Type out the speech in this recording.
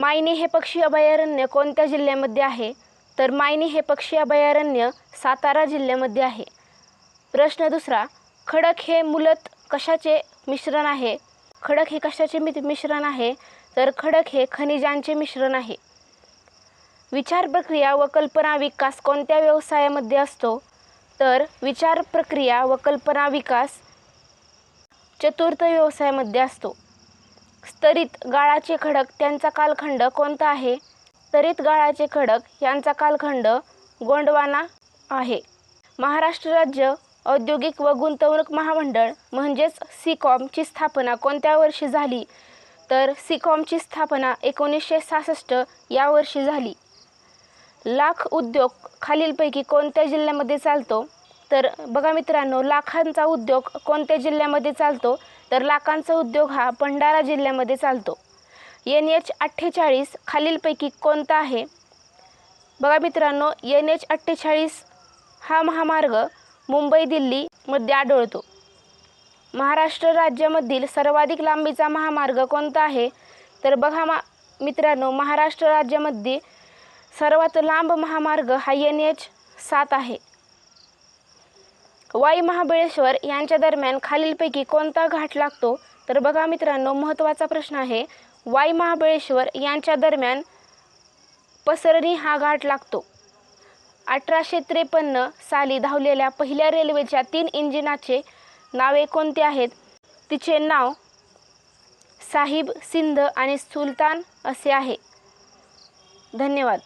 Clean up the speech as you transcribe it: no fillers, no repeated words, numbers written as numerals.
मायनी हे पक्षी अभयारण्य कोणत्या जिल्ह्यामध्ये आहे? तर मायनी हे पक्षी अभयारण्य सातारा जिल्ह्यामध्ये आहे. प्रश्न दुसरा, खडक हे मूलतः कशाचे मिश्रण आहे? खडक हे कशाचे मिश्रण आहे? तर खडक हे खनिजांचे मिश्रण आहे. विचार प्रक्रिया व कल्पना विकास कोणत्या व्यवसायामध्ये असतो? तर विचार प्रक्रिया व कल्पना विकास चतुर्थ व्यवसायामध्ये असतो. स्तरित गाळाचे खडक त्यांचा कालखंड कोणता आहे? स्तरित गाळाचे खडक यांचा कालखंड गोंडवाना आहे. महाराष्ट्र राज्य औद्योगिक व गुंतवणूक महामंडळ म्हणजेच सिकॉमची स्थापना कोणत्या वर्षी झाली? तर सिकॉमची स्थापना 1966 या वर्षी झाली. लाख उद्योग खालीलपैकी कोणत्या जिल्ह्यामध्ये चालतो? तर बघा मित्रांनो, लाखांचा उद्योग कोणत्या जिल्ह्यामध्ये चालतो? तर लाखांचा उद्योग हा भंडारा जिल्ह्यामध्ये चालतो. NH48 खालीलपैकी कोणता आहे? बघा मित्रांनो, NH48 हा महामार्ग मुंबई दिल्ली मध्ये आढळतो. महाराष्ट्र राज्यामधील सर्वाधिक लांबीचा महामार्ग कोणता आहे? तर बघा मित्रांनो, महाराष्ट्र राज्यामध्ये सर्वात लांब महामार्ग हा NH7 आहे. वाई महाबळेश्वर यांच्या दरम्यान खालीलपैकी कोणता घाट लागतो? तर बघा मित्रांनो, महत्त्वाचा प्रश्न आहे. वाई महाबळेश्वर यांच्या दरम्यान पसरणी हा घाट लागतो. 1853 साली धावलेल्या पहिल्या रेल्वेच्या 3 इंजिनाचे नावे कोणती आहेत? तिचे नाव साहिब, सिंध आणि सुलतान असे आहे. धन्यवाद.